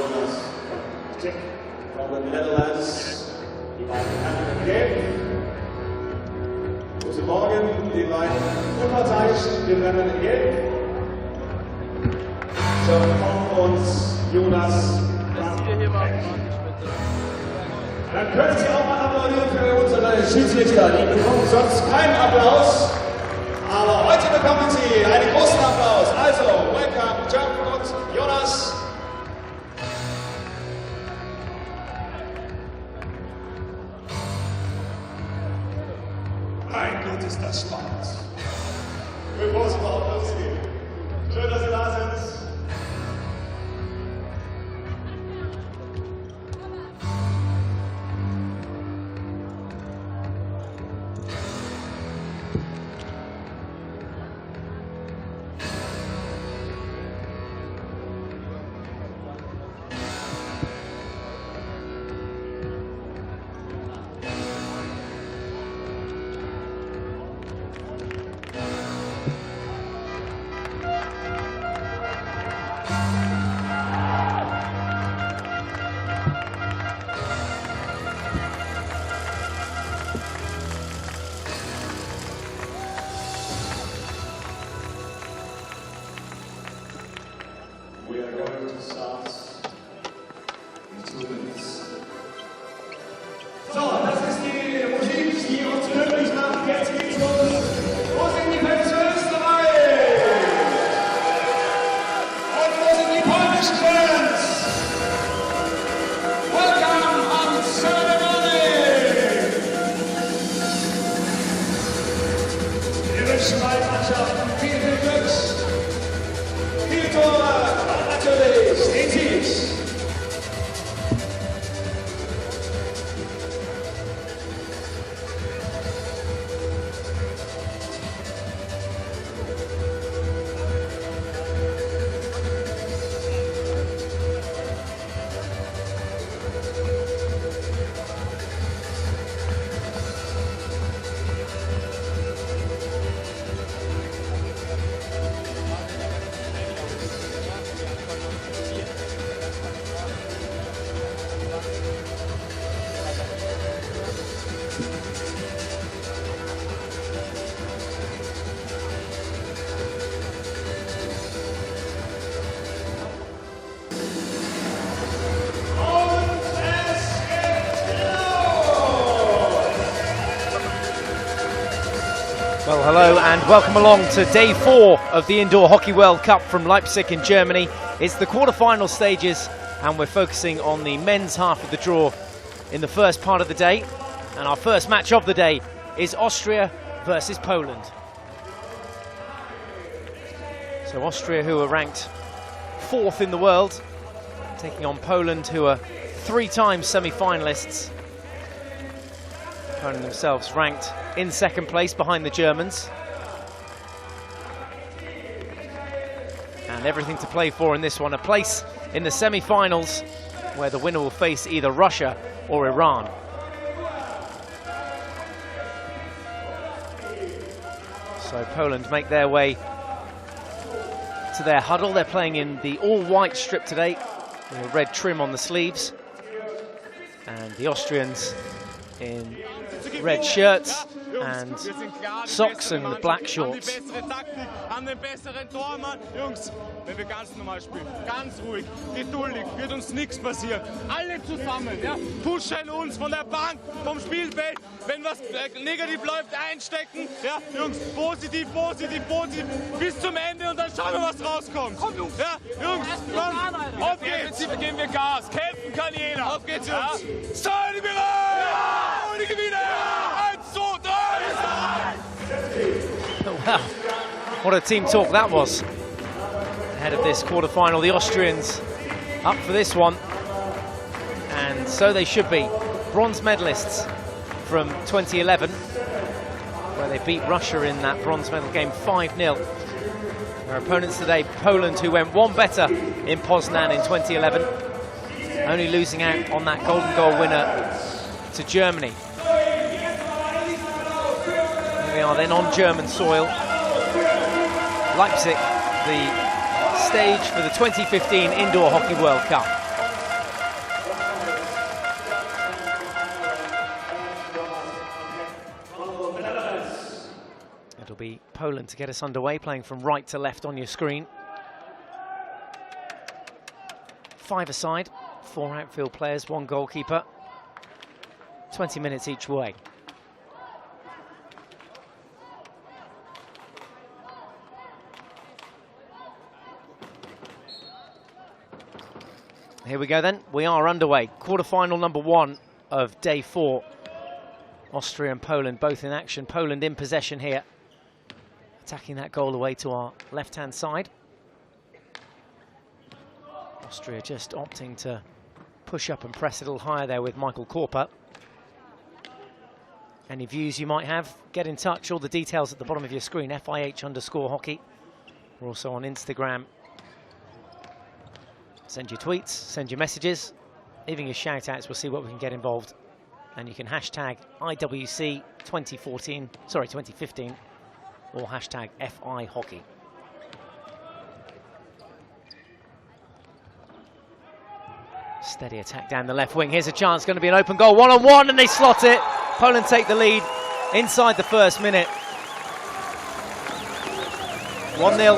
Jonas from the Netherlands. Die beiden Herren in Gelb. Guten Morgen, die beiden Unparteiischen, die Herren in Gelb. John und Jonas. Dann können Sie auch mal applaudieren für unsere Schiedsrichter. Die bekommen sonst keinen Applaus. Aber heute bekommen Sie einen großen Applaus. Also, welcome, John und Jonas. Mein Gott, ist das spannend. Bevor es überhaupt losgeht. Schön, dass Sie da sind. We are going to start in 2 minutes. So, das ist die Musik, die uns möglich macht. Jetzt geht's los. Wo sind die Fans für Österreich? Und wo sind die polnischen Fans? Welcome on Saturday! Wir wünschen beiden Mannschaften viel Glück, viele Tore. Natürlich, den Sieg. Well, hello and welcome along to day 4 of the Indoor Hockey World Cup from Leipzig in Germany. It's the quarter-final stages and we're focusing on the men's half of the draw in the first part of the day. And our first match of the day is Austria versus Poland. So Austria, who are ranked 4th in the world, taking on Poland, who are 3-time semi-finalists. Poland themselves ranked in 2nd place behind the Germans. And everything to play for in this one, a place in the semi-finals where the winner will face either Russia or Iran. So Poland make their way to their huddle. They're playing in the all-white strip today, with a red trim on the sleeves. And the Austrians in red shirts and socks and the black shorts. Jungs, wenn wir ganz normal spielen, ganz ruhig, geduldig, wird uns nichts passieren. Alle zusammen, ja, pushen uns von der Bank, vom Spielfeld. Wenn was negativ läuft, einstecken. Ja, Jungs, positiv, positiv, positiv, bis zum Ende und dann schauen wir, was rauskommt. Komm, Jungs. Ja, Jungs, komm, auf geht's. Im Prinzip geben wir Gas, kämpfen kann jeder. Auf geht's, Jungs. Ja. Seid ihr bereit? Ja. Und die Gewinner. Ja. 1, 2, 3. Oh, wow, what a team talk that was. Ahead of this quarter-final, the Austrians up for this one. And so they should be. Bronze medalists from 2011, where they beat Russia in that bronze medal game 5-0. Their opponents today, Poland, who went one better in Poznan in 2011, only losing out on that golden goal winner to Germany. Here we are then on German soil. Leipzig, the stage for the 2015 Indoor Hockey World Cup. be Poland to get us underway, playing from right to left on your screen. 5 aside, 4 outfield players, 1 goalkeeper. 20 minutes each way. Here we go then, we are underway. Quarter-final number 1 of day 4. Austria and Poland both in action. Poland in possession here. Attacking that goal away to our left-hand side. Austria just opting to push up and press a little higher there with Michael Korper. Any views you might have, get in touch. All the details at the bottom of your screen, FIH_hockey. We're also on Instagram. Send your tweets, send your messages, even your shout-outs. We'll see what we can get involved. And you can hashtag IWC 2015, or hashtag FIHockey. Steady attack down the left wing. Here's a chance, going to be an open goal. 1-on-1, and they slot it. Poland take the lead inside the first minute. 1-0.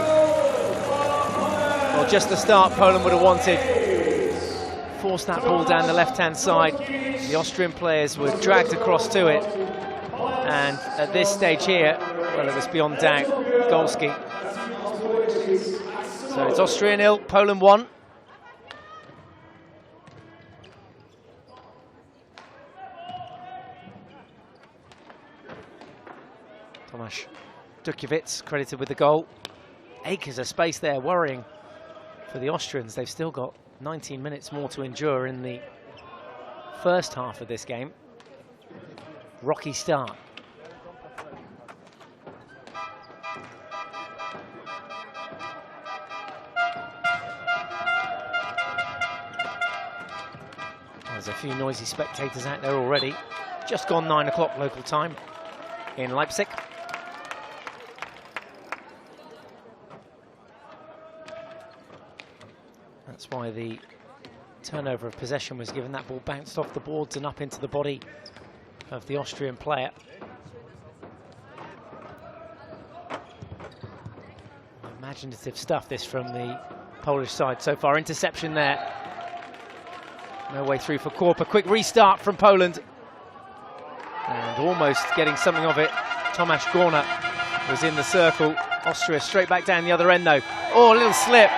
Well, just the start Poland would have wanted. Forced that ball down the left-hand side. The Austrian players were dragged across to it. And at this stage here, well, it was beyond doubt, Golski. So it's Austria 0, Poland 1. Tomasz Dukiewicz credited with the goal. Acres of space there, worrying for the Austrians. They've still got 19 minutes more to endure in the first half of this game. Rocky start. There's a few noisy spectators out there already. Just gone 9 o'clock local time in Leipzig. That's why the turnover of possession was given. That ball bounced off the boards and up into the body of the Austrian player. Imaginative stuff, this, from the Polish side so far. Interception there. No way through for Korper. Quick restart from Poland. And almost getting something of it. Tomasz Gorna was in the circle. Austria straight back down the other end though. Oh, a little slip.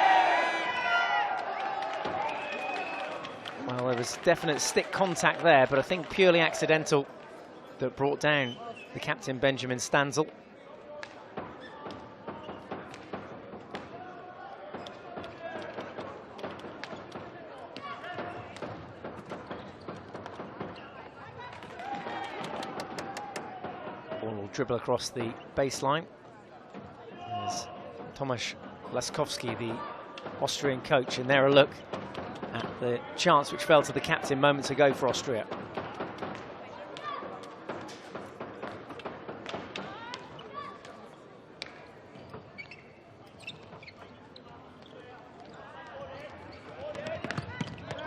Well, there was definite stick contact there, but I think purely accidental, that brought down the captain, Benjamin Stanzel. Ball will dribble across the baseline. There's Tomasz Laskowski, the Austrian coach, and there a look at the chance which fell to the captain moments ago for Austria.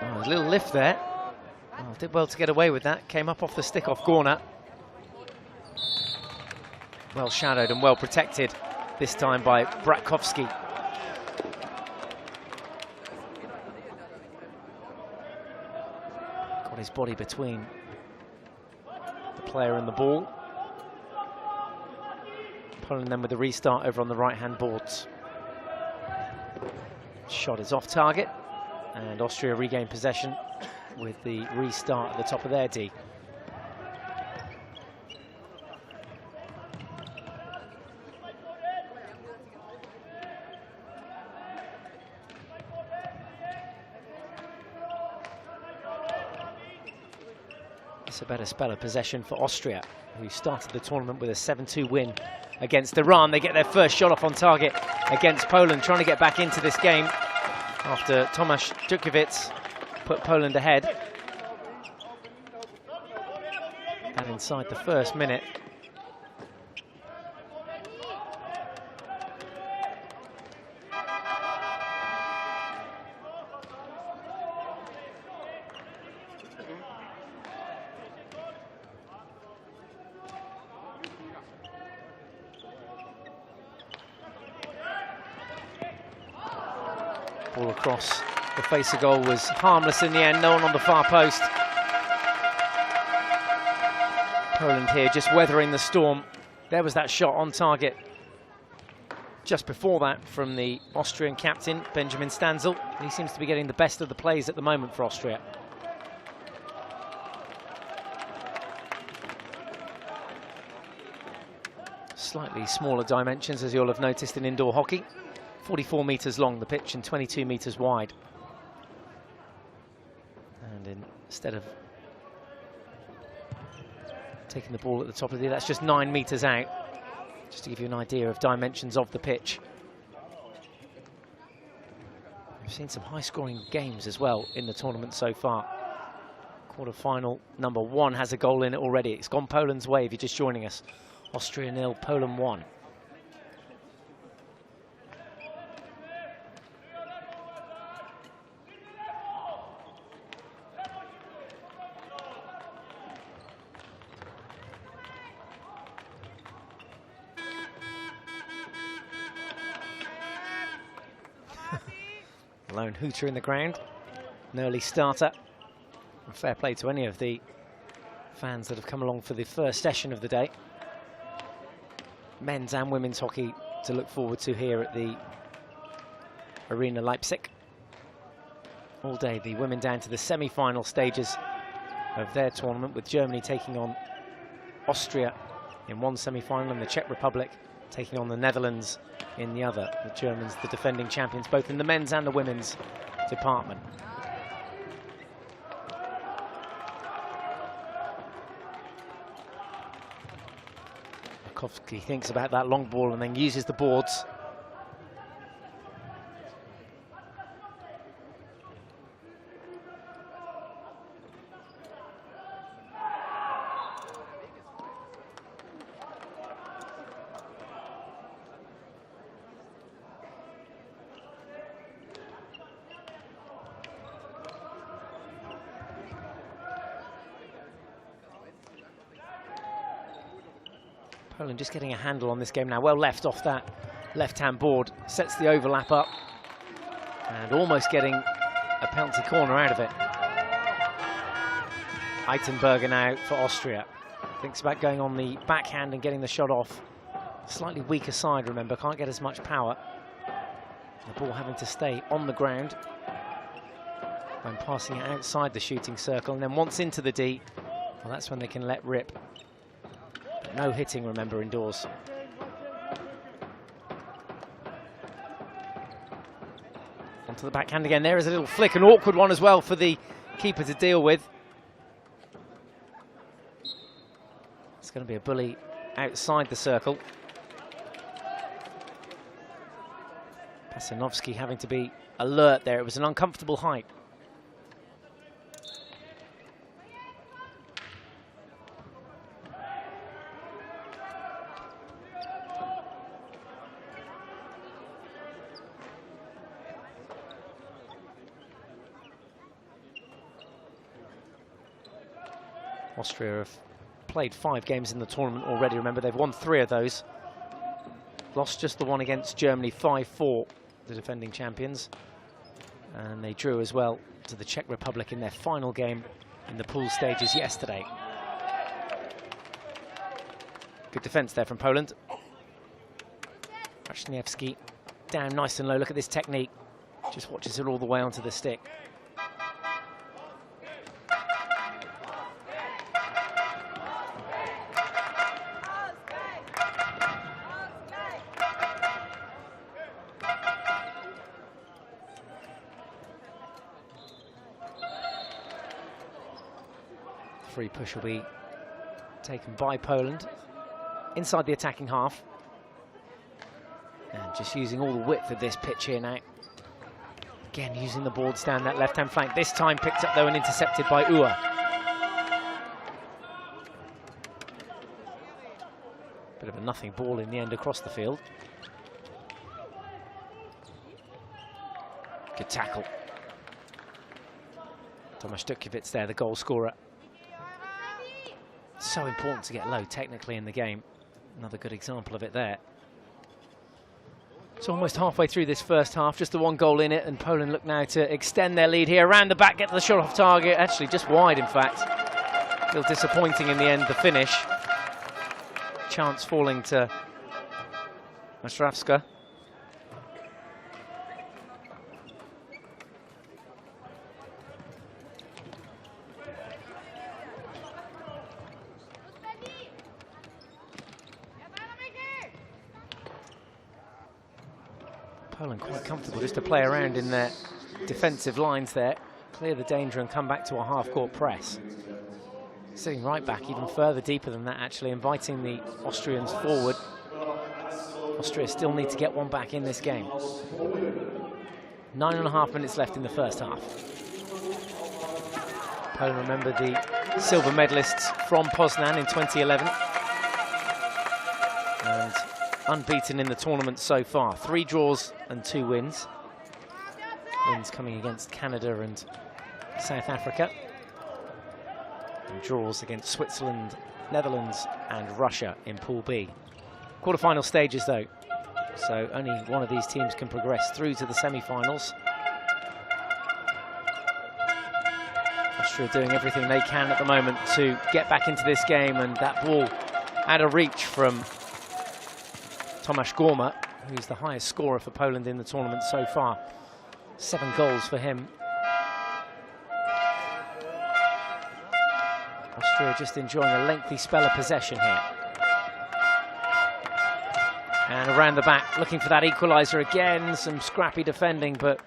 Oh, a little lift there. Oh, did well to get away with that. Came up off the stick off Gorna. Well shadowed and well protected this time by Bratkowski. Got his body between the player and the ball. Poland then with the restart over on the right-hand boards. Shot is off target, and Austria regain possession with the restart at the top of their D. It's a better spell of possession for Austria, who started the tournament with a 7-2 win against Iran. They get their first shot off on target against Poland, trying to get back into this game after Tomasz Dukiewicz put Poland ahead. And inside the first minute. Ball across the face of goal was harmless in the end, no one on the far post. Poland here just weathering the storm. There was that shot on target just before that from the Austrian captain, Benjamin Stanzel. He seems to be getting the best of the plays at the moment for Austria. Slightly smaller dimensions, as you'll have noticed in indoor hockey. 44 metres long, the pitch, and 22 metres wide. And instead of taking the ball at the top of the, that's just 9 metres out, just to give you an idea of dimensions of the pitch. We've seen some high-scoring games as well in the tournament so far. Quarter-final number 1 has a goal in it already. It's gone Poland's way if you're just joining us. Austria 0, Poland 1. Lone hooter in the ground, an early starter. And fair play to any of the fans that have come along for the first session of the day. Men's and women's hockey to look forward to here at the Arena Leipzig. All day, the women down to the semi-final stages of their tournament, with Germany taking on Austria in one semi-final and the Czech Republic taking on the Netherlands in the other. The Germans, the defending champions, both in the men's and the women's department. He thinks about that long ball and then uses the boards. Poland just getting a handle on this game now. Well left off that left-hand board. Sets the overlap up. And almost getting a penalty corner out of it. Eitenberger now for Austria. Thinks about going on the backhand and getting the shot off. Slightly weaker side, remember. Can't get as much power. The ball having to stay on the ground. When passing it outside the shooting circle. And then once into the D, well, that's when they can let rip. No hitting, remember, indoors. Onto the backhand again. There is a little flick, an awkward one as well for the keeper to deal with. It's going to be a bully outside the circle. Pasanovsky having to be alert there. It was an uncomfortable height. Austria have played 5 games in the tournament already. Remember, they've won 3 of those. Lost just the one against Germany, 5-4, the defending champions. And they drew as well to the Czech Republic in their final game in the pool stages yesterday. Good defence there from Poland. Rashniewski down nice and low. Look at this technique. Just watches it all the way onto the stick. Free push will be taken by Poland inside the attacking half. And just using all the width of this pitch here now. Again, using the boards down that left-hand flank. This time picked up, though, and intercepted by Ua. Bit of a nothing ball in the end across the field. Good tackle. Tomasz Dutkiewicz there, the goal scorer. So important to get low technically in the game. Another good example of it there. It's almost halfway through this first half, just the one goal in it, and Poland look now to extend their lead here. Around the back, get the shot off target, actually just wide in fact. A little disappointing in the end, the finish. Chance falling to Mastrawska. Poland quite comfortable just to play around in their defensive lines there, clear the danger and come back to a half-court press. Sitting right back, even further deeper than that actually, inviting the Austrians forward. Austria still need to get one back in this game. 9.5 minutes left in the first half. Poland, remember, the silver medalists from Poznan in 2011. And unbeaten in the tournament so far. 3 draws and 2 wins. Wins coming against Canada and South Africa. And draws against Switzerland, Netherlands and Russia in Pool B. Quarter-final stages though, so only one of these teams can progress through to the semi-finals. Austria doing everything they can at the moment to get back into this game, and that ball out of reach from Tomasz Gorma, who's the highest scorer for Poland in the tournament so far. 7 goals for him. Austria just enjoying a lengthy spell of possession here. And around the back, looking for that equaliser again. Some scrappy defending, but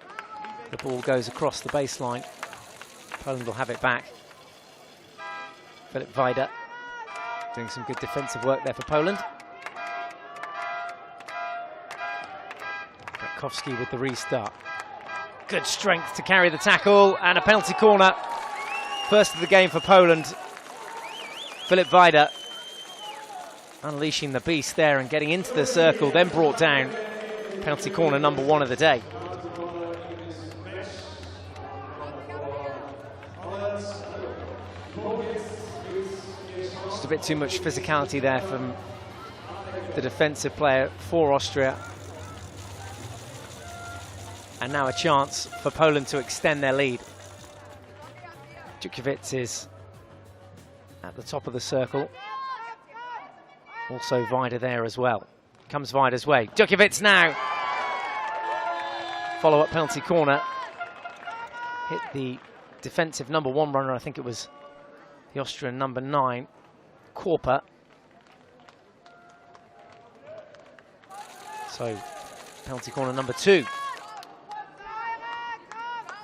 the ball goes across the baseline. Poland will have it back. Filip Wajda doing some good defensive work there for Poland. Kwiatkowski with the restart. Good strength to carry the tackle, and a penalty corner. First of the game for Poland. Filip Wajda unleashing the beast there and getting into the circle, then brought down. Penalty corner number 1 of the day. Just a bit too much physicality there from the defensive player for Austria. And now a chance for Poland to extend their lead. Djukiewicz is at the top of the circle. Also Wajda there as well. Comes Wajda's way. Djukiewicz now. Follow-up penalty corner. Hit the defensive number 1 runner. I think it was the Austrian number 9, Korper. So penalty corner number 2.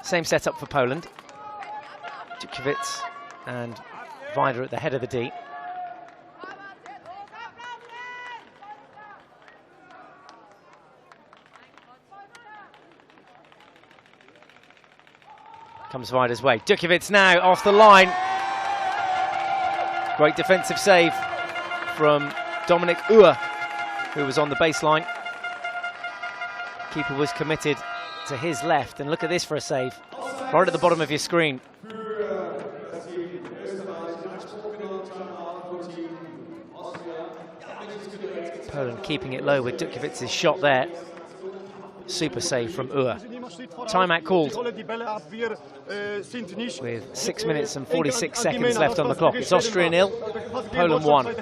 Same setup for Poland. Djukiewicz and Wajda at the head of the D. Comes Wajda's way. Djukiewicz now off the line. Great defensive save from Dominik Uhr, who was on the baseline. Keeper was committed to his left, and look at this for a save. Right at the bottom of your screen. Poland keeping it low with Djukiewicz's shot there. Super save from Uhr. Timeout called with 6 minutes and 46 seconds left on the clock. It's Austria 0, Poland 1.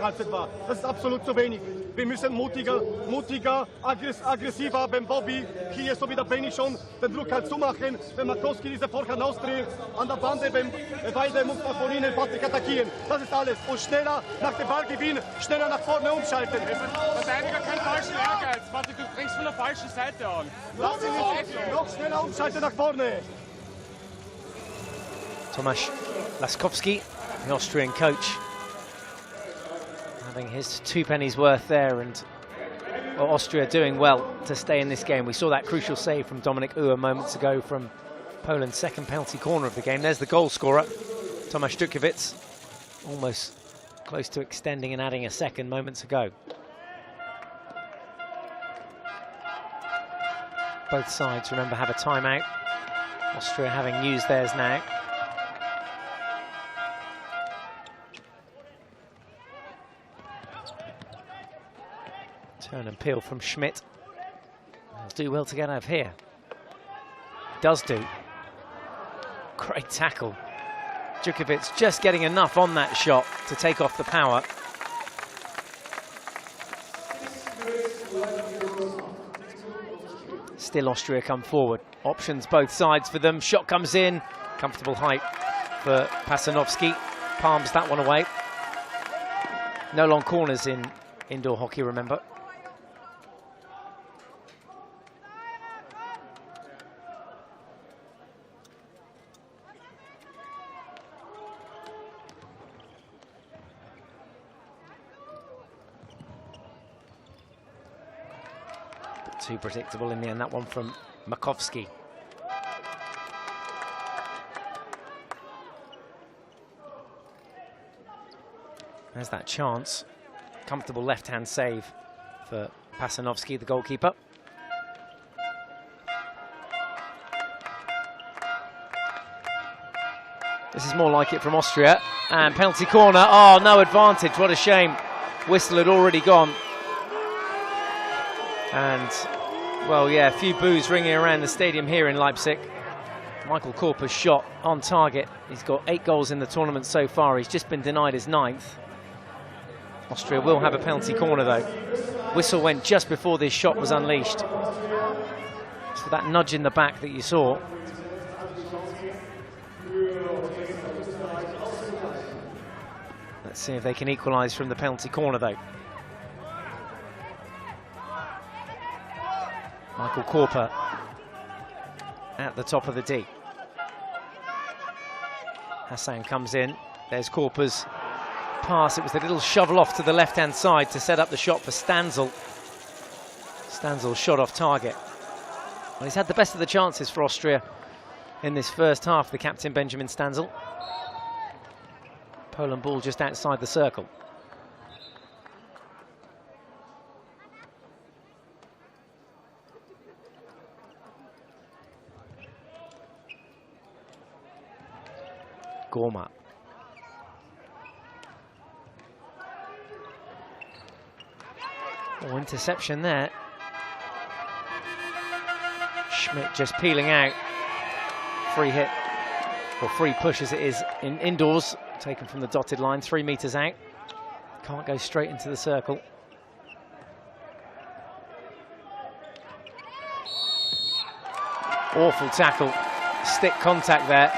Wir müssen mutiger, aggressiver beim Bobby. Hier so wie der Benny schon den Druck halt zumachen. Wenn Markowski diese Vorhand ausdreht, an der Bande beim Wajda muss man von ihnen Patrick attackieren. Das ist alles. Und schneller nach dem Ballgewinn, schneller nach vorne umschalten. Verteidiger keinen falschen Ehrgeiz. Patrick, du bringst von der falschen Seite an. Lass ihn noch schneller umschalten nach vorne. Tomasz Laskowski, the Austrian coach, having his 2 pennies worth there, and well, Austria doing well to stay in this game. We saw that crucial save from Dominik Uhr moments ago from Poland's second penalty corner of the game. There's the goal scorer, Tomasz Djukiewicz, almost close to extending and adding a second moments ago. Both sides, remember, have a timeout. Austria having used theirs now. Turn and peel from Schmidt Does do well to get out of here. Does do. Great tackle. Djukovic just getting enough on that shot to take off the power. Still Austria come forward. Options both sides for them. Shot comes in. Comfortable height for Pasanovsky. Palms that one away. No long corners in indoor hockey, remember. But too predictable in the end, that one from Makovsky. There's that chance. Comfortable left-hand save for Pasanovsky, the goalkeeper. This is more like it from Austria. And penalty corner. Oh, no advantage. What a shame. Whistle had already gone. And, well, yeah, a few boos ringing around the stadium here in Leipzig. Michael Korper's shot on target. He's got 8 goals in the tournament so far. He's just been denied his 9th. Austria will have a penalty corner, though. Whistle went just before this shot was unleashed. So that nudge in the back that you saw. Let's see if they can equalise from the penalty corner, though. Michael Korper at the top of the D. Hassan comes in. There's Korper's pass. It was the little shovel off to the left-hand side to set up the shot for Stanzel. Stanzel shot off target. Well, he's had the best of the chances for Austria in this first half, the captain Benjamin Stanzel. Poland ball just outside the circle. Gorma. Oh, interception there. Schmidt just peeling out. Free hit, or free push as it is in indoors. Taken from the dotted line, 3 meters out. Can't go straight into the circle. Awful tackle. Stick contact there.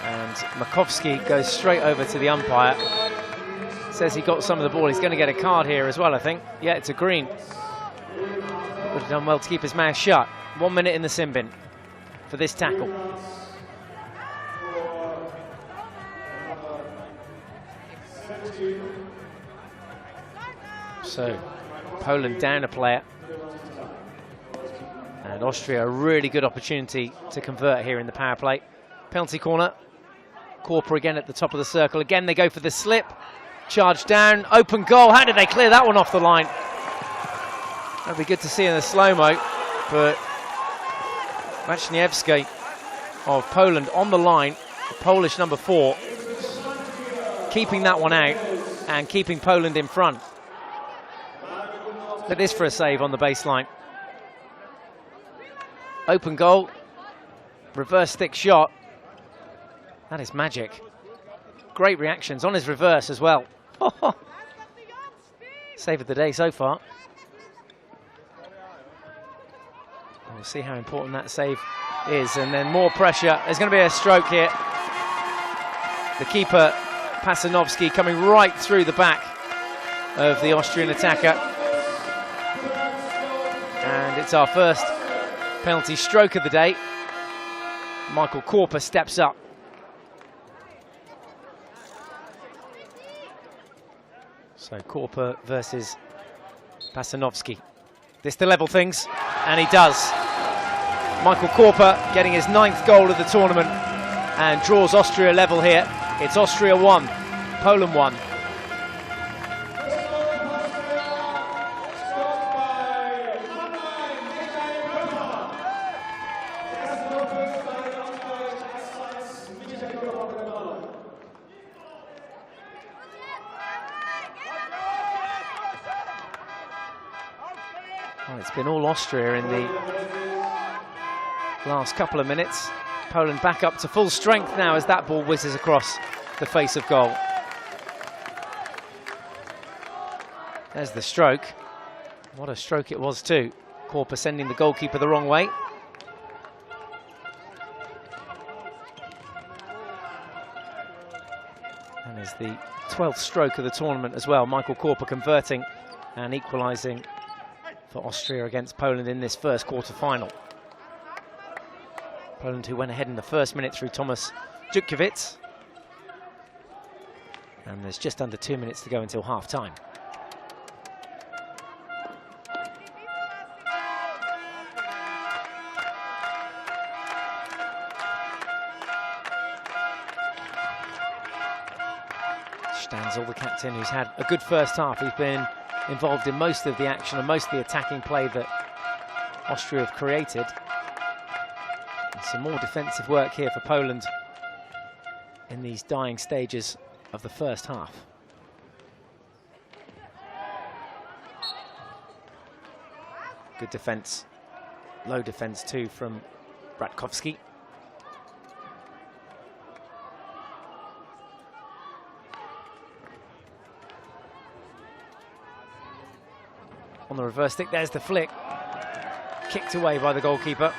And Makovsky goes straight over to the umpire. Says he got some of the ball. He's going to get a card here as well, I think. Yeah, it's a green. Would have done well to keep his mouth shut. 1 minute in the sin bin for this tackle. So, Poland down a player. And Austria a really good opportunity to convert here in the power play. Penalty corner. Korper again at the top of the circle. Again, they go for the slip. Charge down, open goal. How did they clear that one off the line? That'd be good to see in the slow-mo, but Maczniewski of Poland on the line, the Polish number 4, keeping that one out and keeping Poland in front. Look at this for a save on the baseline. Open goal, reverse stick shot. That is magic. Great reactions on his reverse as well. Save of the day so far. We'll see how important that save is. And then more pressure. There's going to be a stroke here. The keeper, Pasanovsky, coming right through the back of the Austrian attacker. And it's our first penalty stroke of the day. Michael Korper steps up. So Korper versus Pasanovsky. This to level things, and he does. Michael Korper getting his 9th goal of the tournament and draws Austria level here. It's Austria 1, Poland 1. Well, it's been all Austria in the last couple of minutes. Poland back up to full strength now as that ball whizzes across the face of goal. There's the stroke. What a stroke it was too. Korpa sending the goalkeeper the wrong way. And there's the 12th stroke of the tournament as well. Michael Korpa converting and equalising for Austria against Poland in this first quarter-final. Poland who went ahead in the first minute through Tomasz Dutkiewicz. And there's just under 2 minutes to go until half-time. Stanzel, the captain, who's had a good first half. He's been involved in most of the action and most of the attacking play that Austria have created. And some more defensive work here for Poland in these dying stages of the first half. Good defence, low defence too from Bratkowski. On the reverse stick, there's the flick. Kicked away by the goalkeeper.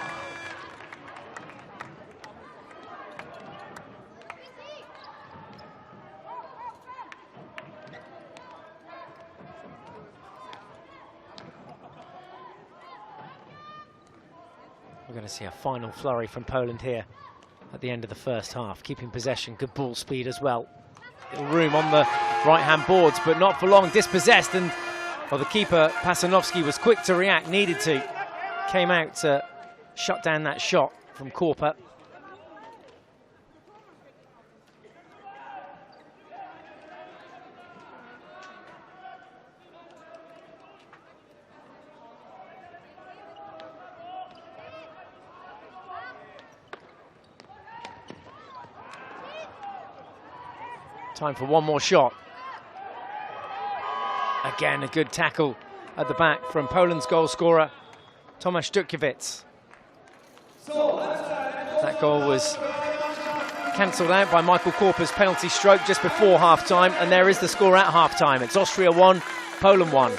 We're going to see a final flurry from Poland here at the end of the first half. Keeping possession, good ball speed as well. Little room on the right-hand boards, but not for long. Dispossessed, and well, the keeper, Pasanovski, was quick to react, needed to. Came out to shut down that shot from Korpa. Time for one more shot. Again, a good tackle at the back from Poland's goal scorer, Tomasz Dutkiewicz. That goal was cancelled out by Michael Korpa's penalty stroke just before half-time, and there is the score at half-time. It's Austria 1, Poland 1.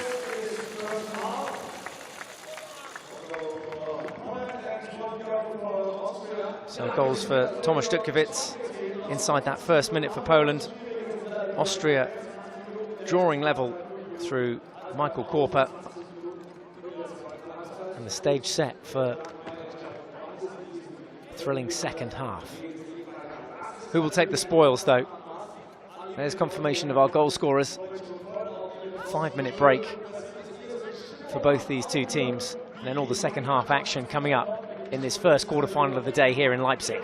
So goals for Tomasz Dutkiewicz inside that first minute for Poland. Austria drawing level through Michael Korpa, and the stage set for a thrilling second half. Who will take the spoils though? There's confirmation of our goal scorers. 5-minute break for both these two teams, and then all the second half action coming up in this first quarter-final of the day here in Leipzig.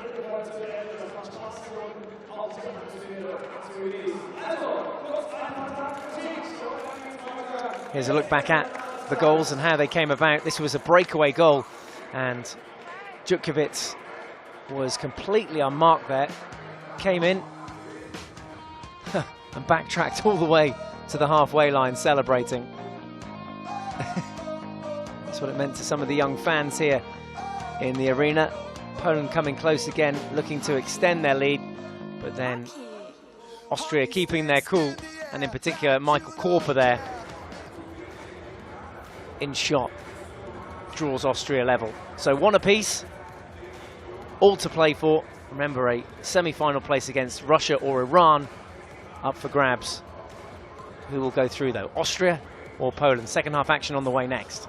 Here's a look back at the goals and how they came about. This was a breakaway goal, and Dutkiewicz was completely unmarked there. Came in and backtracked all the way to the halfway line, celebrating. That's what it meant to some of the young fans here in the arena. Poland coming close again, looking to extend their lead, but then Austria keeping their cool, and in particular Michael Korpa there in shot draws Austria level. So one apiece, all to play for. Remember, a semi-final place against Russia or Iran up for grabs. Who will go through though, Austria or Poland? Second half action on the way next.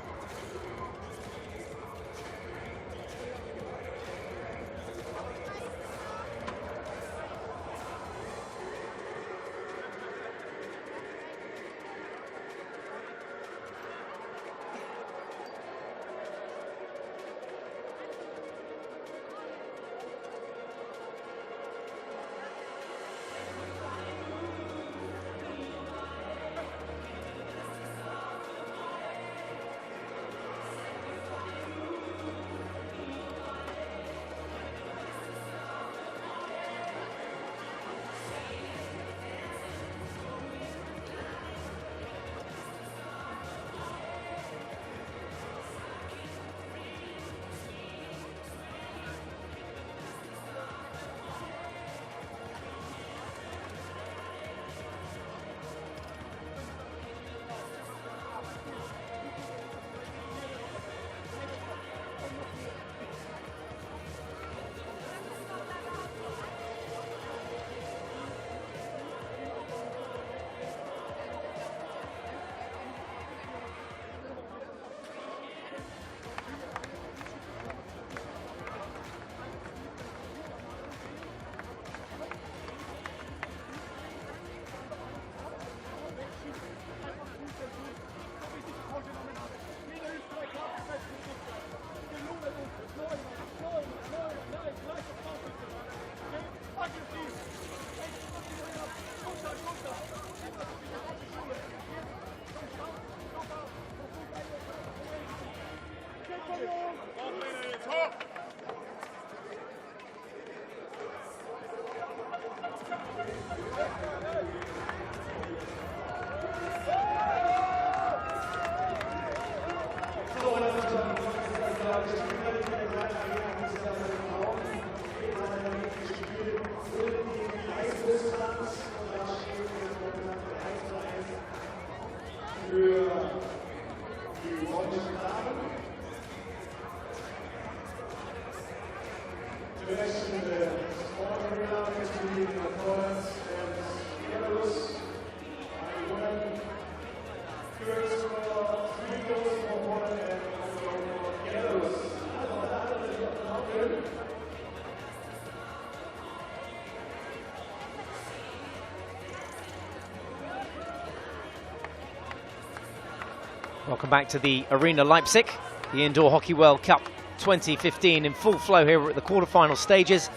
Welcome back to the Arena Leipzig, the Indoor Hockey World Cup 2015 in full flow here. We're at the quarterfinal stages,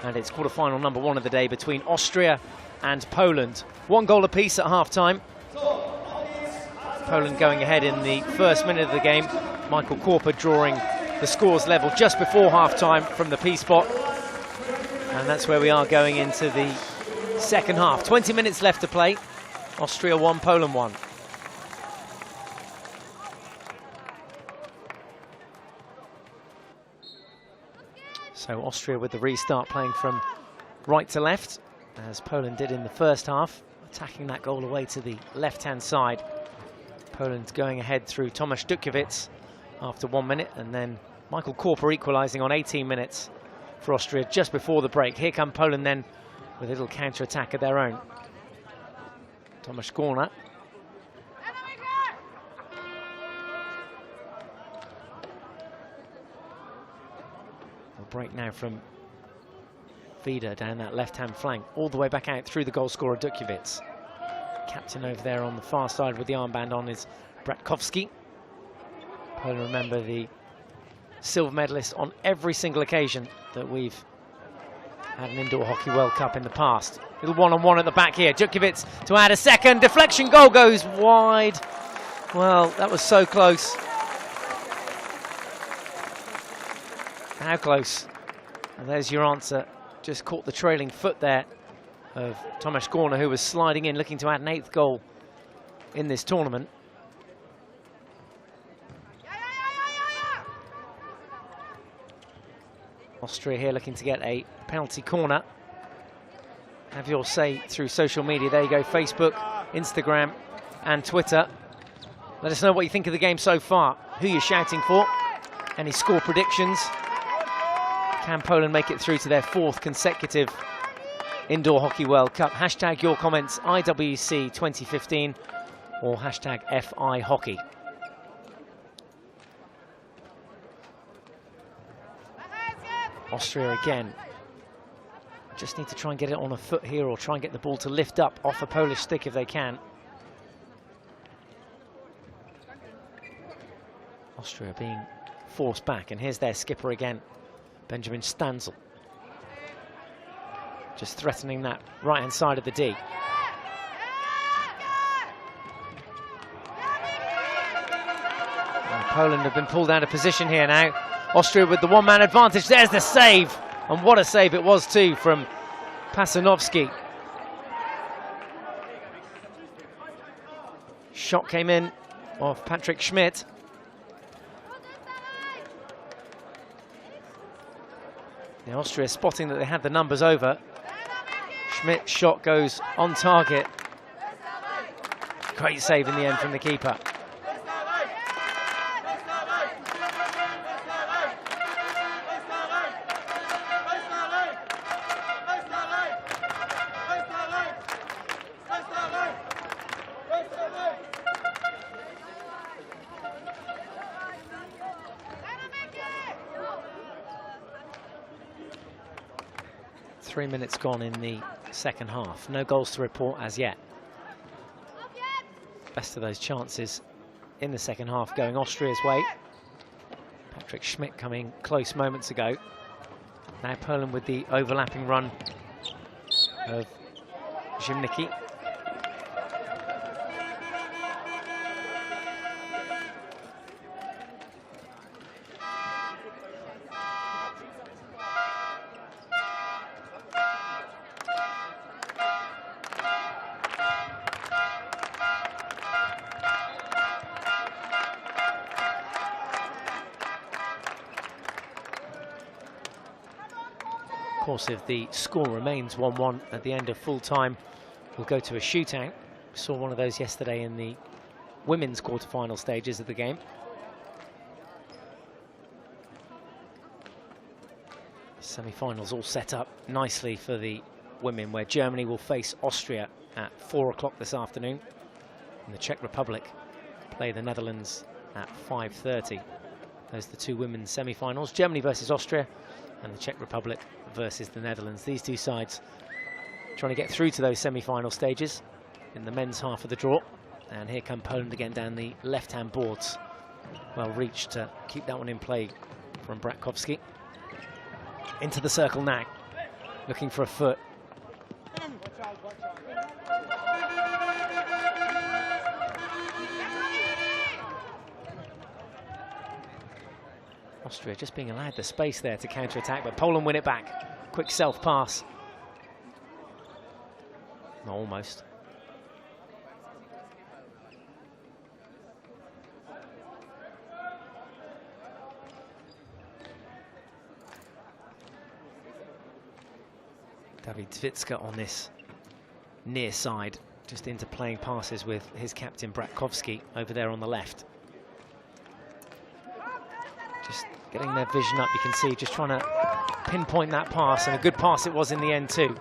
and it's quarterfinal number 1 of the day between Austria and Poland. 1 goal apiece at half-time. Poland going ahead in the first minute of the game. Michael Korper drawing the scores level just before half-time from the P spot. And that's where we are going into the second half. 20 minutes left to play. Austria 1, Poland 1. So Austria with the restart, playing from right to left, as Poland did in the first half, attacking that goal away to the left-hand side. Poland going ahead through Tomasz Dukiewicz after 1 minute, and then Michael Korper equalising on 18 minutes for Austria just before the break. Here come Poland then with a little counter-attack of their own. Tomasz Gorna. Break now from Vida down that left-hand flank, all the way back out through the goal scorer Dukiewicz. Captain over there on the far side with the armband on is Bratkowski. Poland, remember, the silver medalist on every single occasion that we've had an Indoor Hockey World Cup in the past. Little one-on-one at the back here. Dukiewicz to add a second. Deflection goal goes wide. Well, that was so close. How close? And there's your answer. Just caught the trailing foot there of Tomasz Gorna, who was sliding in, looking to add an 8th goal in this tournament. Austria here looking to get a penalty corner. Have your say through social media. There you go, Facebook, Instagram and Twitter. Let us know what you think of the game so far, who you're shouting for, any score predictions. Can Poland make it through to their 4th consecutive Indoor Hockey World Cup? Hashtag your comments, IWC 2015, or hashtag FI Hockey. Austria again. Just need to try and get it on a foot here, or try and get the ball to lift up off a Polish stick if they can. Austria being forced back, and here's their skipper again, Benjamin Stanzel. Just threatening that right-hand side of the D. And Poland have been pulled out of position here now. Austria with the one-man advantage. There's the save. And what a save it was too from Pasanovsky. Shot came in off Patrick Schmidt. The Austria spotting that they had the numbers over. Schmidt's shot goes on target. Great save in the end from the keeper. Three minutes gone in the second half. No goals to report as yet. Best of those chances in the second half going Austria's way. Patrick Schmidt coming close moments ago. Now Poland with the overlapping run of Zimnicki. Of course, if the score remains 1-1 at the end of full time, we'll go to a shootout. We saw one of those yesterday in the women's quarter-final stages of the game. Semi-finals all set up nicely for the women, where Germany will face Austria at 4 o'clock this afternoon, and the Czech Republic play the Netherlands at 5:30. Those are the two women's semi-finals: Germany versus Austria, and the Czech Republic versus the Netherlands. These two sides trying to get through to those semi-final stages in the men's half of the draw. And here come Poland again down the left-hand boards. Well reached to keep that one in play from Bratkowski. Into the circle now, looking for a foot. Austria just being allowed the space there to counter-attack, but Poland win it back. Quick self-pass. Not almost. David Zwicka on this near side, just into playing passes with his captain Bratkowski over there on the left. Just getting their vision up, you can see, just trying to pinpoint that pass, and a good pass it was in the end too.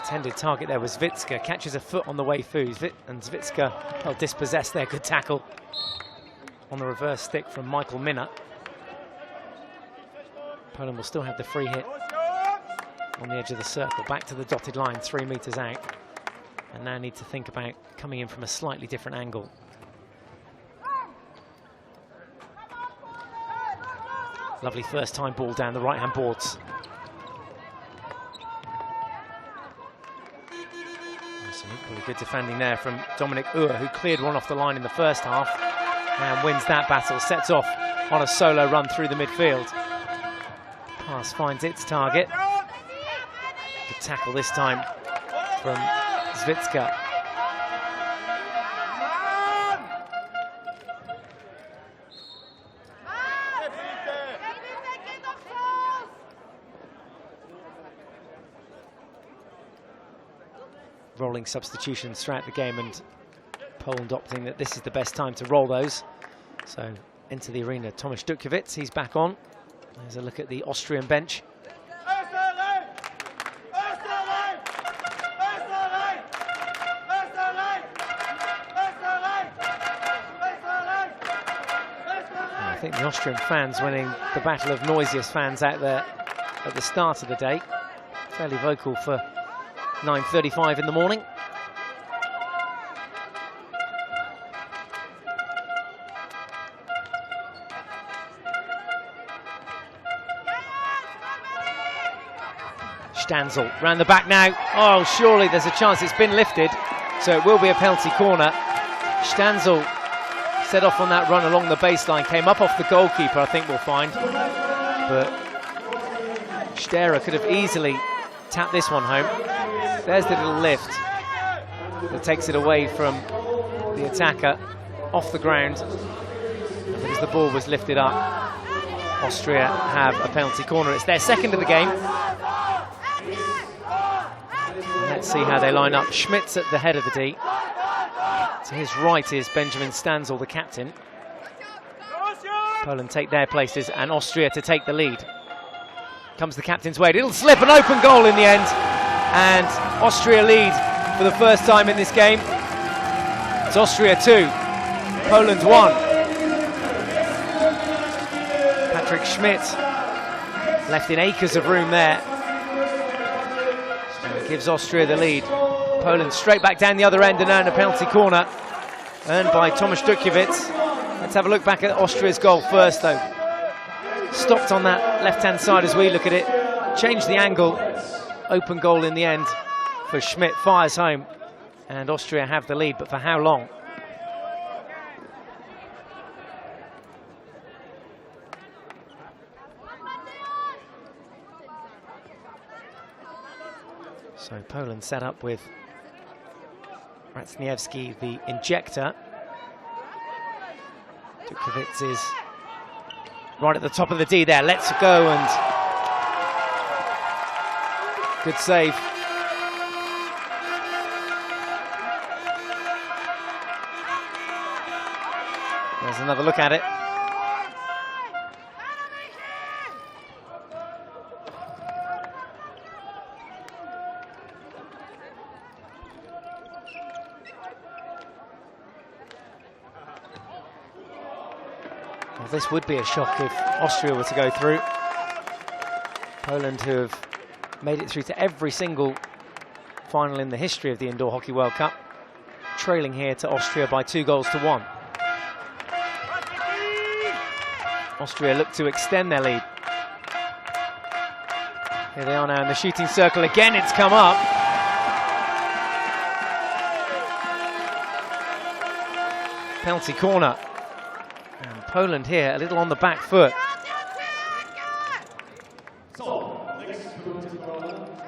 Intended target there was Zwicka, catches a foot on the way through, and Zwicka, well, dispossessed there. Good tackle on the reverse stick from Michael Minna. Poland will still have the free hit on the edge of the circle, back to the dotted line, 3 meters out, and now need to think about coming in from a slightly different angle. Lovely first time ball down the right hand boards. Some equally good defending there from Dominic Uhr, who cleared one off the line in the first half and wins that battle, sets off on a solo run through the midfield. Pass finds its target. Good tackle this time from Zwicka. Rolling substitutions throughout the game, and Poland opting that this is the best time to roll those. So into the arena, Tomasz Dutkiewicz, he's back on. There's a look at the Austrian bench. I think the Austrian fans winning the battle of noisiest fans out there at the start of the day. Fairly vocal for 9:35 in the morning. Stanzel round the back now. Oh, surely there's a chance it's been lifted, so it will be a penalty corner. Stanzel set off on that run along the baseline, came up off the goalkeeper, I think we'll find. But Sterer could have easily tapped this one home. There's the little lift that takes it away from the attacker off the ground. And because the ball was lifted up, Austria have a penalty corner. It's their second of the game. And let's see how they line up. Schmidt's at the head of the D. To his right is Benjamin Stanzel, the captain. Poland take their places and Austria to take the lead. Comes the captain's way. It'll slip, an open goal in the end. And Austria lead for the first time in this game. It's Austria 2, Poland 1. Patrick Schmidt left in acres of room there. And gives Austria the lead. Poland straight back down the other end and earn a penalty corner. Earned by Tomasz Dutkiewicz. Let's have a look back at Austria's goal first though. Stopped on that left-hand side as we look at it. Changed the angle. Open goal in the end for Schmidt, fires home, and Austria have the lead, but for how long? So Poland set up with Raczniewski, the injector. Dutkiewicz is right at the top of the D there, lets it go, and good save. There's another look at it. Well, this would be a shock if Austria were to go through. Poland, who have made it through to every single final in the history of the Indoor Hockey World Cup, trailing here to Austria by 2-1. Austria look to extend their lead. Here they are now in the shooting circle again. It's come up. Penalty corner. And Poland here a little on the back foot.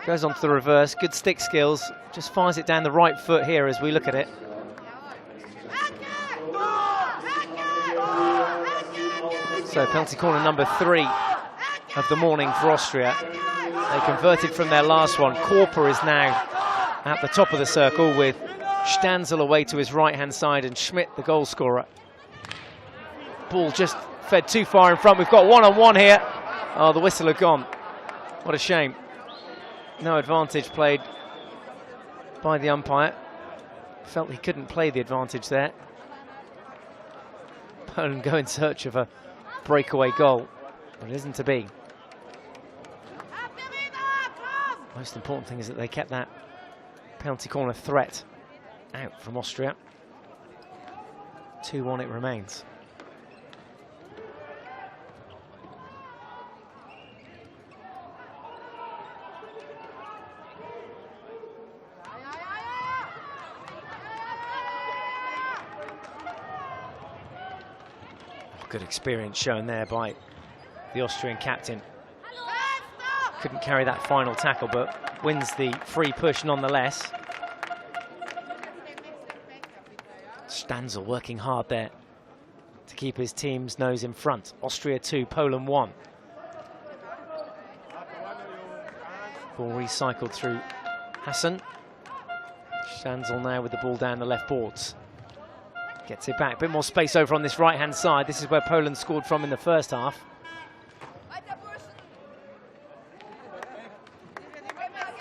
Goes on to the reverse, good stick skills, just fires it down the right foot here as we look at it. So penalty corner number 3 of the morning for Austria. They converted from their last one. Korper is now at the top of the circle with Stanzel away to his right-hand side and Schmidt, the goal scorer. Ball just fed too far in front. We've got one-on-one here. Oh, the whistle had gone. What a shame. No advantage played by the umpire. Felt he couldn't play the advantage there. Poland go in search of a breakaway goal, but it isn't to be. Most important thing is that they kept that penalty corner threat out from Austria. 2-1 it remains. Good experience shown there by the Austrian captain. Couldn't carry that final tackle, but wins the free push nonetheless. Stanzel working hard there to keep his team's nose in front. Austria 2, Poland 1. Ball recycled through Hassan. Stanzel now with the ball down the left boards. Gets it back, a bit more space over on this right-hand side. This is where Poland scored from in the first half.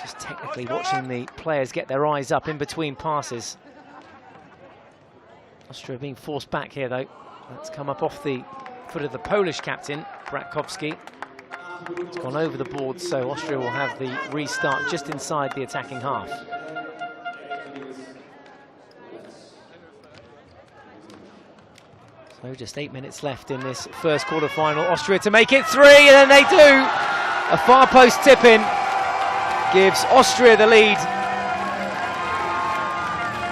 Just technically watching the players get their eyes up in between passes. Austria being forced back here though. That's come up off the foot of the Polish captain, Bratkowski. It's gone over the board, so Austria will have the restart just inside the attacking half. So just 8 minutes left in this first quarter-final. Austria to make it 3, and then they do! A far post tip-in gives Austria the lead.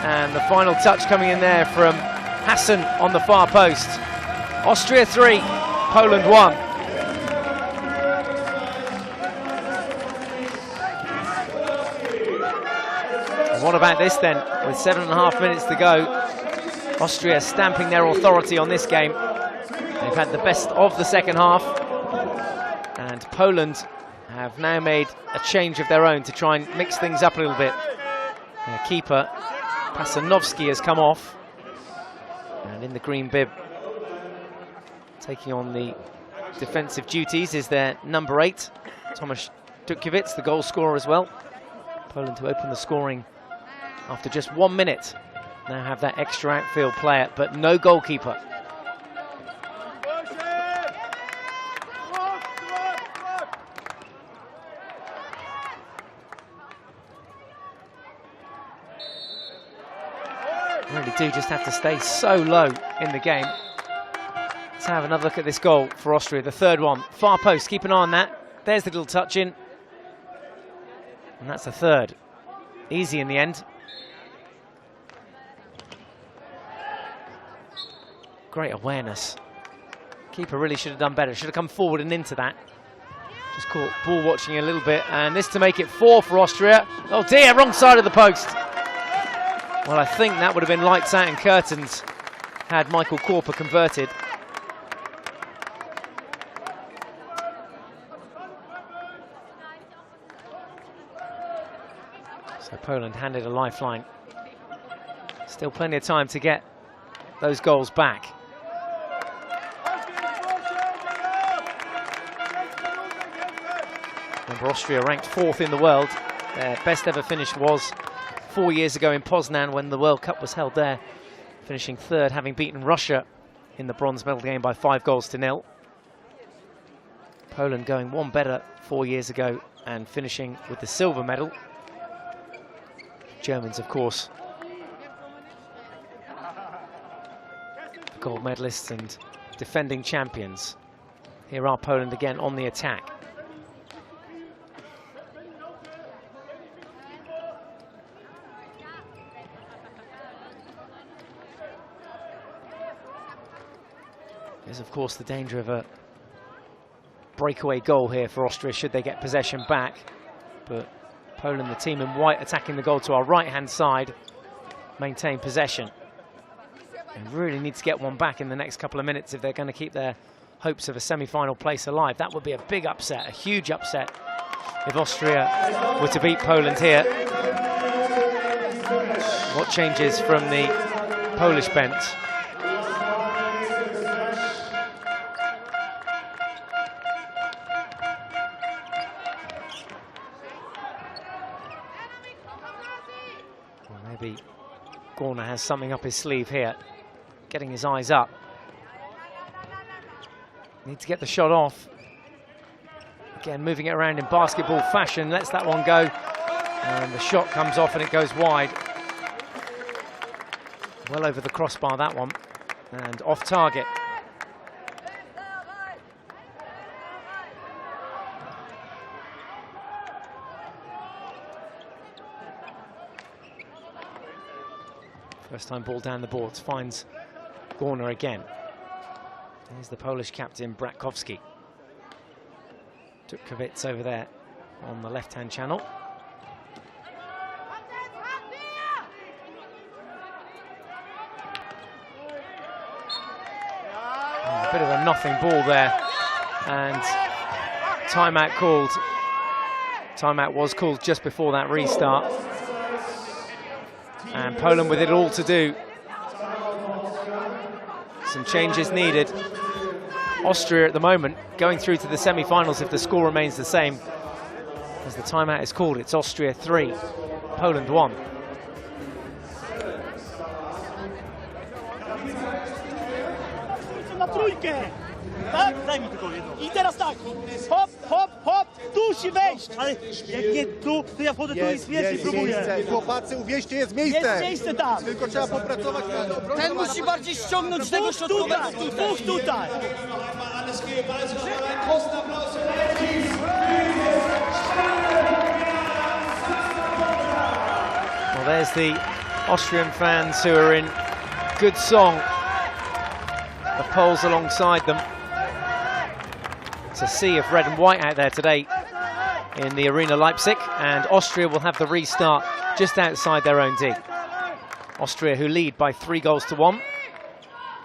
And the final touch coming in there from Hassan on the far post. Austria 3, Poland 1. And what about this then? With 7.5 minutes to go. Austria stamping their authority on this game. They've had the best of the second half. And Poland have now made a change of their own to try and mix things up a little bit. Their keeper, Pasanovski, has come off. And in the green bib, taking on the defensive duties, is their number 8, Tomasz Dutkiewicz, the goal scorer as well. Poland to open the scoring after just 1 minute. Now have that extra outfield player, but no goalkeeper. Really do just have to stay so low in the game. Let's have another look at this goal for Austria, the third one. Far post, keep an eye on that. There's the little touch in. And that's the third. Easy in the end. Great awareness. Keeper really should have done better. Should have come forward and into that. Just caught ball watching a little bit. And this to make it 4 for Austria. Oh dear, wrong side of the post. Well, I think that would have been lights out and curtains had Michael Korper converted. So Poland handed a lifeline. Still plenty of time to get those goals back. Remember, Austria ranked 4th in the world. Their best ever finish was 4 years ago in Poznan when the World Cup was held there, finishing 3rd, having beaten Russia in the bronze medal game by 5-0. Poland going one better 4 years ago and finishing with the silver medal. Germans, of course, gold medalists and defending champions. Here are Poland again on the attack. There's, of course, the danger of a breakaway goal here for Austria should they get possession back. But Poland, the team in white, attacking the goal to our right-hand side, maintain possession. And really need to get one back in the next couple of minutes if they're going to keep their hopes of a semi-final place alive. That would be a big upset, a huge upset, if Austria were to beat Poland here. What changes from the Polish bench? Well, maybe Gorner has something up his sleeve here, getting his eyes up. Need to get the shot off. Again, moving it around in basketball fashion, lets that one go. And the shot comes off and it goes wide. Well over the crossbar, that one. And off target. First time ball down the boards, finds Gorner again. There's the Polish captain, Bratkowski. Dutkiewicz over there on the left-hand channel. A bit of a nothing ball there, and timeout called. Timeout was called just before that restart. And Poland with it all to do. Some changes needed. Austria at the moment going through to the semi-finals if the score remains the same. As the timeout is called, it's Austria 3, Poland 1. Na trójkę! Tak? Daj mi tylko jedną. I teraz tak. Hop, hop, hop. Tu musi wejść. Ale jak nie tu, to ja wchodzę tu i pierwszy próbuję. Chłopacy, uwierzcie, jest miejsce. Jest miejsce tam. Tylko trzeba popracować nad obroną. Ten musi bardziej ściągnąć tego środkowego. Dwóch tutaj. Well, there's the Austrian fans who are in good song. The Poles alongside them. It's a sea of red and white out there today in the Arena Leipzig, and Austria will have the restart just outside their own D. Austria who lead by 3-1.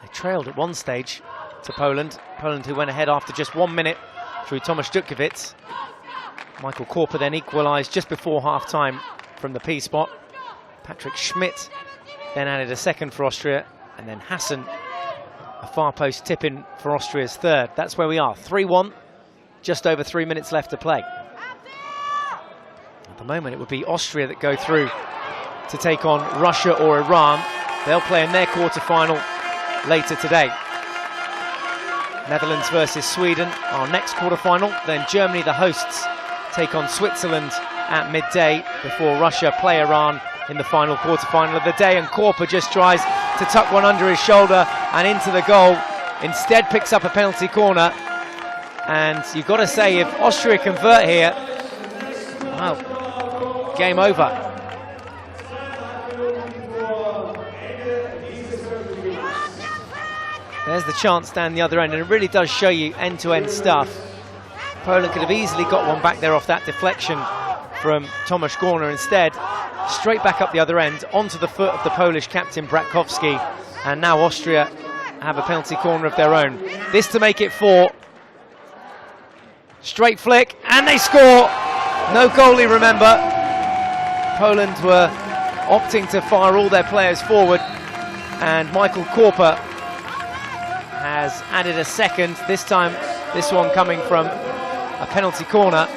They trailed at one stage to Poland. Poland who went ahead after just 1 minute through Tomasz Dutkiewicz. Michael Korper then equalised just before half-time from the P spot. Patrick Schmidt then added a second for Austria, and then Hassan, a far post tip in for Austria's third. That's where we are, 3-1, just over 3 minutes left to play. At the moment it would be Austria that go through to take on Russia or Iran. They'll play in their quarter-final later today. Netherlands versus Sweden, our next quarter-final. Then Germany, the hosts, take on Switzerland at midday before Russia play Iran in the final quarter-final of the day. And Korper just tries to tuck one under his shoulder and into the goal. Instead picks up a penalty corner. And you've got to say, if Austria convert here, wow, game over. There's the chance down the other end, and it really does show you end-to-end stuff. Poland could have easily got one back there off that deflection from Tomasz Gorner. Instead, straight back up the other end, onto the foot of the Polish captain Bratkowski, and now Austria have a penalty corner of their own. This to make it 4. Straight flick, and they score! No goalie, remember. Poland were opting to fire all their players forward, and Michael Korper has added a second, this time this one coming from a penalty corner.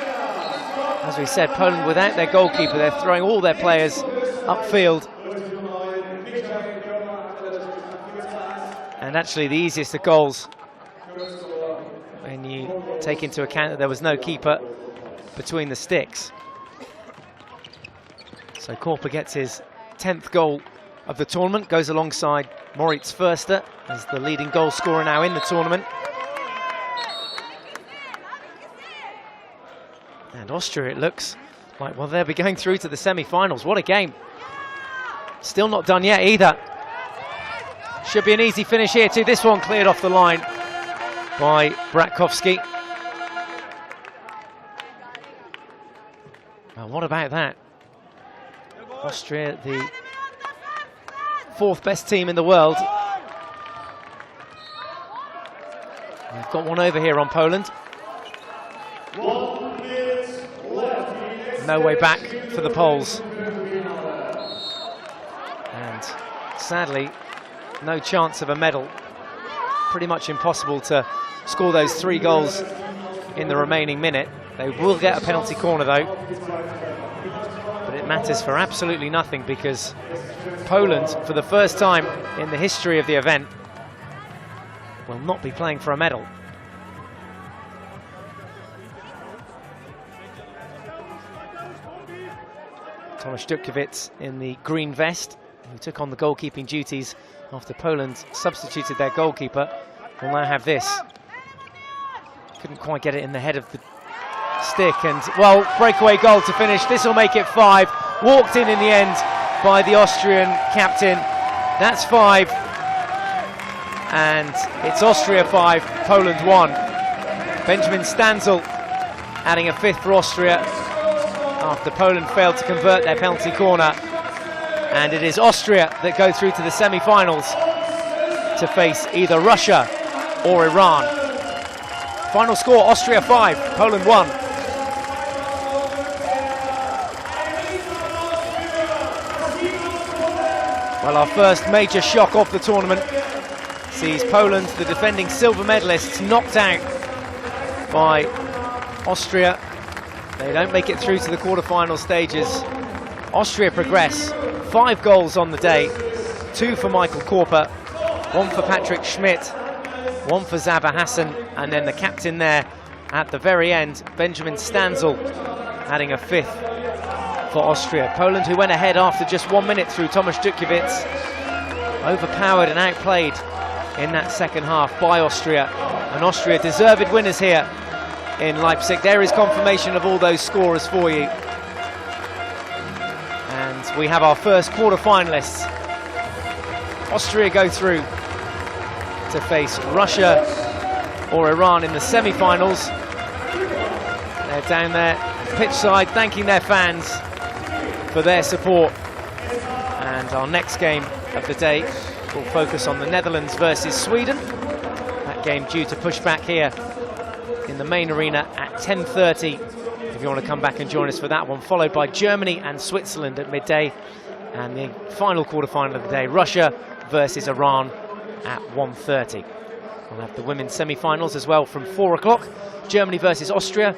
As we said, Poland without their goalkeeper, they're throwing all their players upfield. And actually the easiest of goals, when you take into account that there was no keeper between the sticks. So Korper gets his 10th goal of the tournament, goes alongside Moritz Förster as the leading goal scorer now in the tournament. And Austria, it looks like, well, they'll be going through to the semi-finals. What a game. Still not done yet either. Should be an easy finish here too. This one cleared off the line by Bratkowski. Well, what about that? Austria, the 4th best team in the world. They've got one over here on Poland. No way back for the Poles. And sadly, no chance of a medal. Pretty much impossible to score those 3 goals in the remaining minute. They will get a penalty corner though. But it matters for absolutely nothing because Poland, for the first time in the history of the event, will not be playing for a medal. Tomasz Dutkiewicz in the green vest, who took on the goalkeeping duties after Poland substituted their goalkeeper, will now have this. Couldn't quite get it in the head of the stick, and, well, breakaway goal to finish. This will make it 5. Walked in the end by the Austrian captain. That's 5. And it's Austria 5, Poland 1. Benjamin Stanzel adding a 5th for Austria after Poland failed to convert their penalty corner. And it is Austria that go through to the semi-finals to face either Russia or Iran. Final score, Austria 5, Poland 1. Well, our first major shock of the tournament sees Poland, the defending silver medalists, knocked out by Austria. They don't make it through to the quarter-final stages. Austria progress. 5 goals on the day. 2 for Michael Korper, 1 for Patrick Schmidt, 1 for Zava Hassan, and then the captain there at the very end, Benjamin Stanzel, adding a 5th for Austria. Poland, who went ahead after just 1 minute through Tomasz Dutkiewicz, overpowered and outplayed in that second half by Austria. And Austria deserved winners here in Leipzig. There is confirmation of all those scorers for you. And we have our first quarter-finalists. Austria go through to face Russia or Iran in the semi-finals. They're down there pitch side thanking their fans for their support. And our next game of the day will focus on the Netherlands versus Sweden. That game due to push back here in the main arena at 10:30. If you want to come back and join us for that one, followed by Germany and Switzerland at midday. And the final quarter-final of the day, Russia versus Iran at 1:30. We'll have the women's semi-finals as well from 4 o'clock. Germany versus Austria,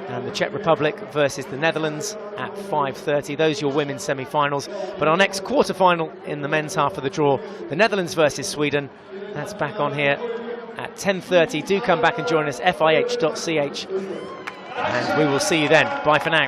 and the Czech Republic versus the Netherlands at 5:30. Those are your women's semi-finals. But our next quarter-final in the men's half of the draw, the Netherlands versus Sweden, that's back on here at 10:30. Do come back and join us, fih.ch, and we will see you then. Bye for now.